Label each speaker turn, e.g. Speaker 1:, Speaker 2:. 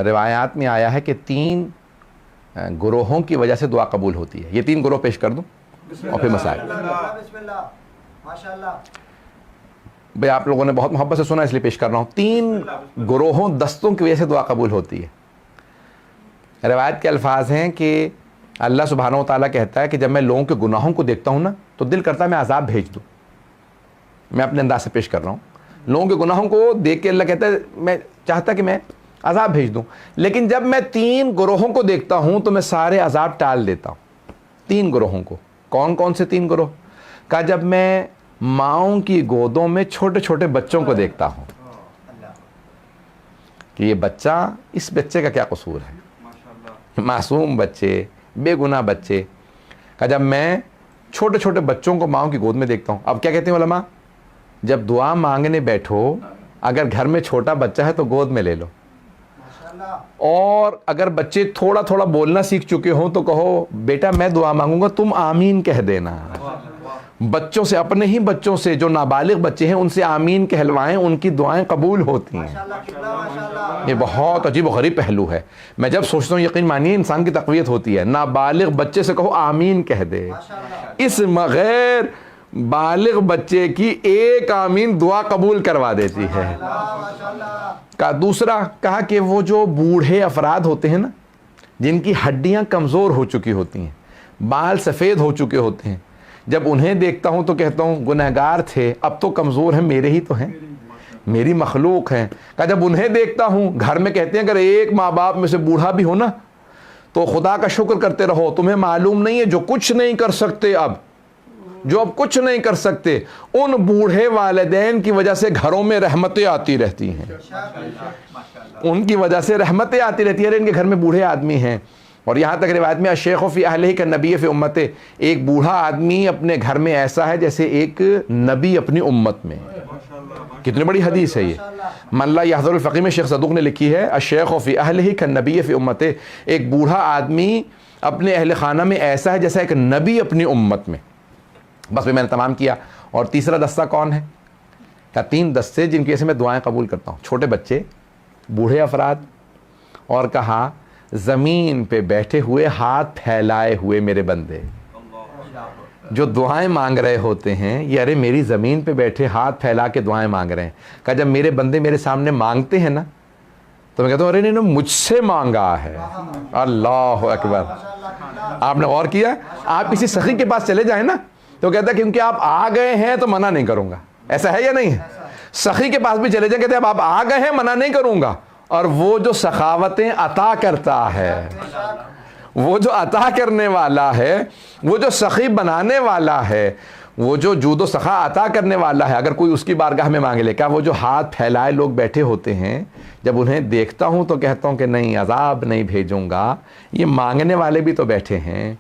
Speaker 1: روایات میں آیا ہے کہ 3 گروہوں کی وجہ سے دعا قبول ہوتی ہے. یہ 3 گروہ پیش کر دوں اور پھر مسائل. بھئی آپ لوگوں نے بہت محبت سے سنا اس لیے پیش کر رہا ہوں. 3 گروہوں دستوں کی وجہ سے دعا قبول ہوتی ہے. روایت کے الفاظ ہیں کہ اللہ سبحانہ و تعالیٰ کہتا ہے کہ جب میں لوگوں کے گناہوں کو دیکھتا ہوں نا تو دل کرتا ہے میں عذاب بھیج دوں. میں اپنے انداز سے پیش کر رہا ہوں. لوگوں کے گناہوں کو دیکھ کے اللہ کہتا ہے میں چاہتا کہ میں عذاب بھیج دوں. لیکن جب میں 3 گروہوں کو دیکھتا ہوں تو میں سارے عذاب ٹال دیتا ہوں. 3 گروہوں کو. کون کون سے 3 گروہ؟ کہا جب میں ماؤں کی گودوں میں چھوٹے چھوٹے بچوں کو دیکھتا ہوں کہ یہ بچہ، اس بچے کا کیا قصور ہے، معصوم بچے، بے گناہ بچے. کہا جب میں چھوٹے چھوٹے بچوں کو ماؤں کی گود میں دیکھتا ہوں. اب کیا کہتے ہیں علماء؟ جب دعا مانگنے بیٹھو اگر گھر میں چھوٹا بچہ ہے تو گود میں لے لو، اور اگر بچے تھوڑا تھوڑا بولنا سیکھ چکے ہوں تو کہو بیٹا میں دعا مانگوں گا تم آمین کہہ دینا. بچوں سے، اپنے ہی بچوں سے جو نابالغ بچے ہیں ان سے آمین کہلوائیں، ان کی دعائیں قبول ہوتی ہیں. یہ بہت عجیب و غریب پہلو ہے. میں جب سوچتا ہوں یقین مانیے انسان کی تقویت ہوتی ہے. نابالغ بچے سے کہو آمین کہہ دے، اس غیر بالغ بچے کی ایک آمین دعا قبول کروا دیتی ہے. دوسرا کہا کہ وہ جو بوڑھے افراد ہوتے ہیں نا، جن کی ہڈیاں کمزور ہو چکی ہوتی ہیں، بال سفید ہو چکے ہوتے ہیں، جب انہیں دیکھتا ہوں تو کہتا ہوں گنہگار تھے اب تو کمزور ہیں، میرے ہی تو ہیں، میری مخلوق ہیں. کہا جب انہیں دیکھتا ہوں، گھر میں کہتے ہیں اگر ایک ماں باپ میں سے بوڑھا بھی ہو نا تو خدا کا شکر کرتے رہو. تمہیں معلوم نہیں ہے جو کچھ نہیں کر سکتے، اب کچھ نہیں کر سکتے، ان بوڑھے والدین کی وجہ سے گھروں میں رحمتیں آتی رہتی ہیں. ان کی وجہ سے رحمتیں آتی رہتی ہیں. ان کے گھر میں بوڑھے آدمی ہیں. اور یہاں تک روایت میں الشیخ فی اہلہ کالنبی فی امتہ، ایک بوڑھا آدمی اپنے گھر میں ایسا ہے جیسے ایک نبی اپنی امت میں. کتنی بڑی حدیث ہے یہ. من لا یحضر الفقیہ میں شیخ صدوق نے لکھی ہے الشیخ فی اہلہ کالنبی فی امتہ، ایک بوڑھا آدمی اپنے اہل خانہ میں ایسا ہے جیسا ایک نبی اپنی امت میں. بس میں نے تمام کیا. اور تیسرا دستہ کون ہے؟ کہا 3 دستے جن کی وجہ سے میں دعائیں قبول کرتا ہوں. چھوٹے بچے، بوڑھے افراد، اور کہا زمین پہ بیٹھے ہوئے ہاتھ پھیلائے ہوئے میرے بندے جو دعائیں مانگ رہے ہوتے ہیں. یہ ارے میری زمین پہ بیٹھے ہاتھ پھیلا کے دعائیں مانگ رہے ہیں. کہا جب میرے بندے میرے سامنے مانگتے ہیں نا تو میں کہتا ہوں ارے انہوں نے مجھ سے مانگا ہے. اللہ اکبر. آپ نے غور کیا؟ آپ کسی سخی کے پاس چلے جائیں نا تو کہتا ہے کیونکہ آپ آ گئے ہیں تو منع نہیں کروں گا. ایسا ہے یا نہیں ہے؟ سخی کے پاس بھی چلے جائیں، کہتے ہیں اب آپ آ گئے ہیں منع نہیں کروں گا. اور وہ جو سخاوتیں عطا کرتا ہے، وہ جو عطا کرنے والا ہے، وہ جو سخی بنانے والا ہے، وہ جو جود و سخا عطا کرنے والا ہے، اگر کوئی اس کی بارگاہ میں مانگے لے. کیا وہ جو ہاتھ پھیلائے لوگ بیٹھے ہوتے ہیں، جب انہیں دیکھتا ہوں تو کہتا ہوں کہ نہیں عذاب نہیں بھیجوں گا. یہ مانگنے والے بھی تو بیٹھے ہیں.